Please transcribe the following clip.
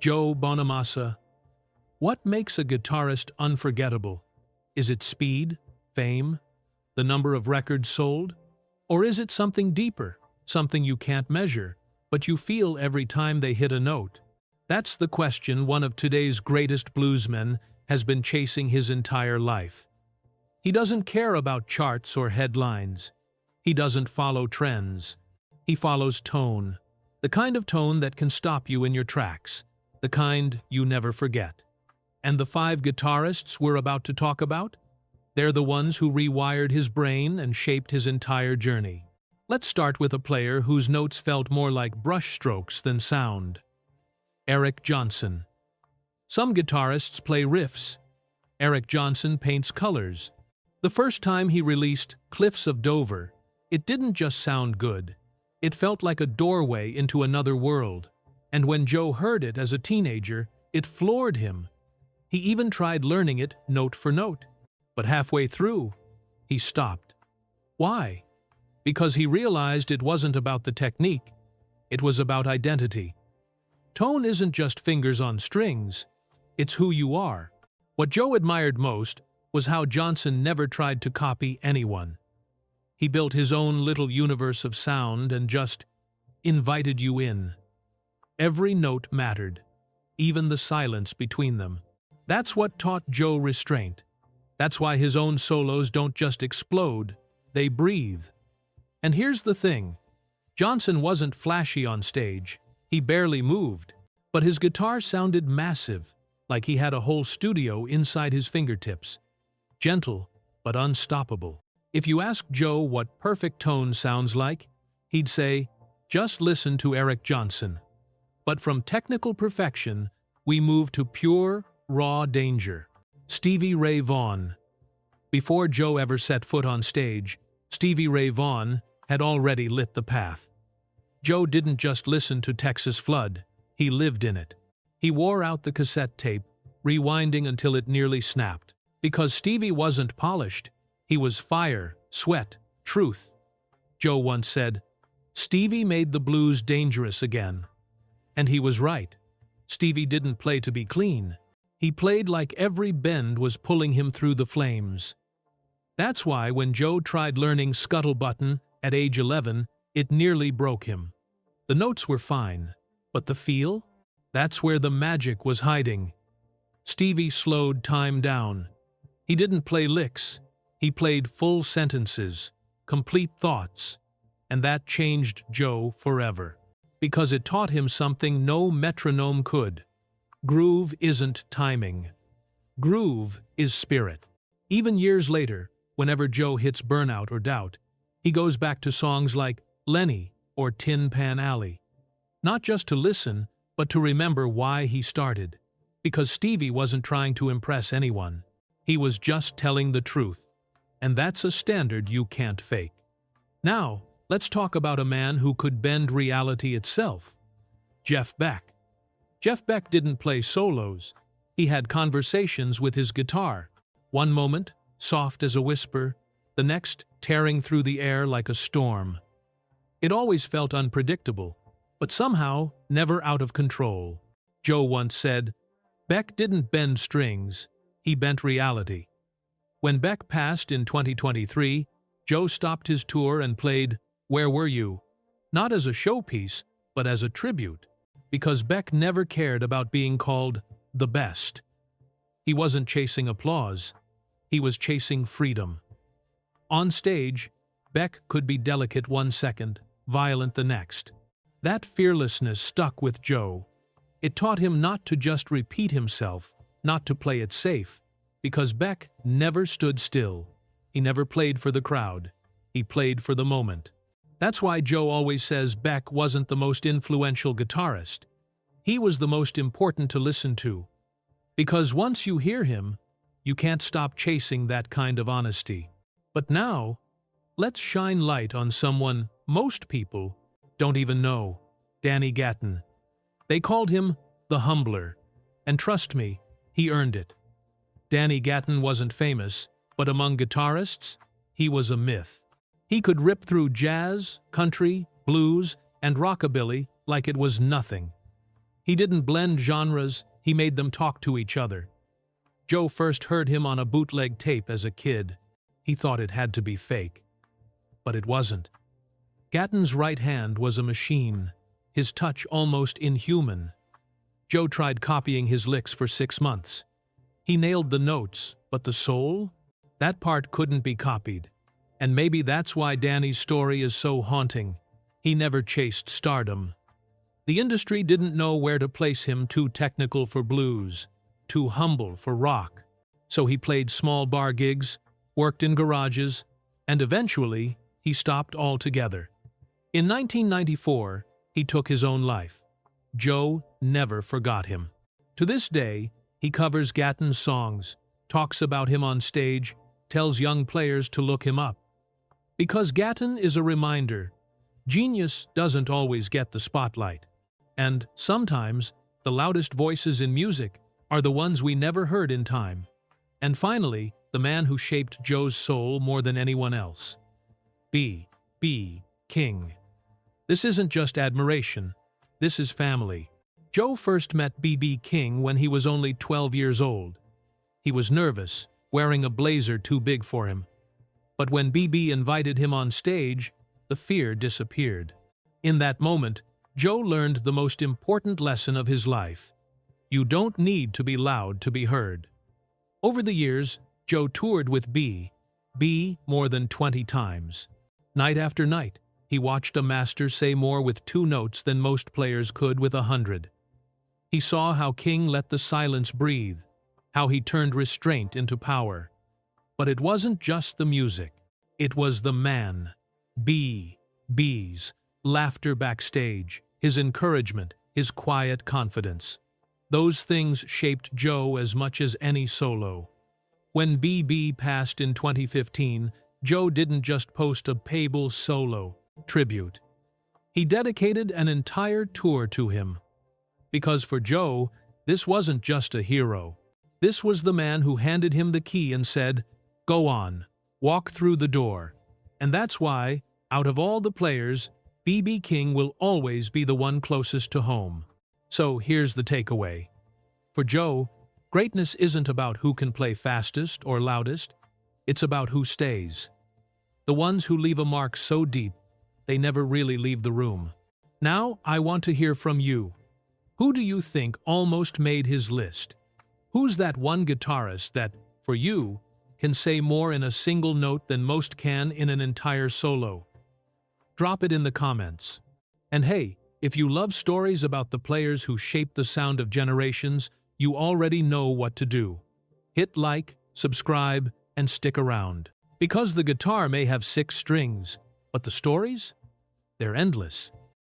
Joe Bonamassa. What makes a guitarist unforgettable? Is it speed, fame, the number of records sold? Or is it something deeper, something you can't measure, but you feel every time they hit a note? That's the question one of today's greatest bluesmen has been chasing his entire life. He doesn't care about charts or headlines. He doesn't follow trends. He follows tone, the kind of tone that can stop you in your tracks, the kind you never forget. And the 5 guitarists we're about to talk about? They're the ones who rewired his brain and shaped his entire journey. Let's start with a player whose notes felt more like brushstrokes than sound. Eric Johnson. Some guitarists play riffs. Eric Johnson paints colors. The first time he released Cliffs of Dover, it didn't just sound good. It felt like a doorway into another world. And when Joe heard it as a teenager, it floored him. He even tried learning it note for note. But halfway through, he stopped. Why? Because he realized it wasn't about the technique. It was about identity. Tone isn't just fingers on strings. It's who you are. What Joe admired most was how Johnson never tried to copy anyone. He built his own little universe of sound and just invited you in. Every note mattered, even the silence between them. That's what taught Joe restraint. That's why his own solos don't just explode, they breathe. And here's the thing. Johnson wasn't flashy on stage. He barely moved. But his guitar sounded massive, like he had a whole studio inside his fingertips. Gentle, but unstoppable. If you ask Joe what perfect tone sounds like, he'd say, just listen to Eric Johnson. But from technical perfection, we move to pure, raw danger. Stevie Ray Vaughan. Before Joe ever set foot on stage, Stevie Ray Vaughan had already lit the path. Joe didn't just listen to Texas Flood, he lived in it. He wore out the cassette tape, rewinding until it nearly snapped. Because Stevie wasn't polished, he was fire, sweat, truth. Joe once said, Stevie made the blues dangerous again. And he was right. Stevie didn't play to be clean. He played like every bend was pulling him through the flames. That's why when Joe tried learning Scuttle Button at age 11, it nearly broke him. The notes were fine, but the feel? That's where the magic was hiding. Stevie slowed time down. He didn't play licks. He played full sentences, complete thoughts. And that changed Joe forever. Because it taught him something no metronome could. Groove isn't timing. Groove is spirit. Even years later, whenever Joe hits burnout or doubt, he goes back to songs like Lenny or Tin Pan Alley. Not just to listen, but to remember why he started. Because Stevie wasn't trying to impress anyone. He was just telling the truth. And that's a standard you can't fake. Now, let's talk about a man who could bend reality itself. Jeff Beck. Jeff Beck didn't play solos. He had conversations with his guitar. One moment, soft as a whisper, the next, tearing through the air like a storm. It always felt unpredictable, but somehow never out of control. Joe once said, Beck didn't bend strings, he bent reality. When Beck passed in 2023, Joe stopped his tour and played Where Were You? Not as a showpiece, but as a tribute. Because Beck never cared about being called the best. He wasn't chasing applause. He was chasing freedom. On stage, Beck could be delicate one second, violent the next. That fearlessness stuck with Joe. It taught him not to just repeat himself, not to play it safe, because Beck never stood still. He never played for the crowd. He played for the moment. That's why Joe always says Beck wasn't the most influential guitarist. He was the most important to listen to. Because once you hear him, you can't stop chasing that kind of honesty. But now, let's shine light on someone most people don't even know, Danny Gatton. They called him the Humbler, and trust me, he earned it. Danny Gatton wasn't famous, but among guitarists, he was a myth. He could rip through jazz, country, blues, and rockabilly like it was nothing. He didn't blend genres, he made them talk to each other. Joe first heard him on a bootleg tape as a kid. He thought it had to be fake. But it wasn't. Gatton's right hand was a machine, his touch almost inhuman. Joe tried copying his licks for 6 months. He nailed the notes, but the soul? That part couldn't be copied. And maybe that's why Danny's story is so haunting. He never chased stardom. The industry didn't know where to place him, too technical for blues, too humble for rock. So he played small bar gigs, worked in garages, and eventually he stopped altogether. In 1994, he took his own life. Joe never forgot him. To this day, he covers Gatton's songs, talks about him on stage, tells young players to look him up. Because Gatton is a reminder, genius doesn't always get the spotlight. And sometimes, the loudest voices in music are the ones we never heard in time. And finally, the man who shaped Joe's soul more than anyone else. B.B. King. This isn't just admiration, this is family. Joe first met B.B. King when he was only 12 years old. He was nervous, wearing a blazer too big for him. But when B.B. invited him on stage, the fear disappeared. In that moment, Joe learned the most important lesson of his life. You don't need to be loud to be heard. Over the years, Joe toured with B more than 20 times. Night after night, he watched a master say more with 2 notes than most players could with 100. He saw how King let the silence breathe, how he turned restraint into power. But it wasn't just the music. It was the man. B.B.'s laughter backstage, his encouragement, his quiet confidence. Those things shaped Joe as much as any solo. When B.B. passed in 2015, Joe didn't just post a payable solo tribute. He dedicated an entire tour to him. Because for Joe, this wasn't just a hero. This was the man who handed him the key and said, "Go on, walk through the door." And that's why, out of all the players, B.B. King will always be the one closest to home. So here's the takeaway. For Joe, greatness isn't about who can play fastest or loudest. It's about who stays. The ones who leave a mark so deep, they never really leave the room. Now, I want to hear from you. Who do you think almost made his list? Who's that one guitarist that, for you, can say more in a single note than most can in an entire solo? Drop it in the comments. And hey, if you love stories about the players who shaped the sound of generations, you already know what to do. Hit like, subscribe, and stick around. Because the guitar may have 6 strings, but the stories? They're endless.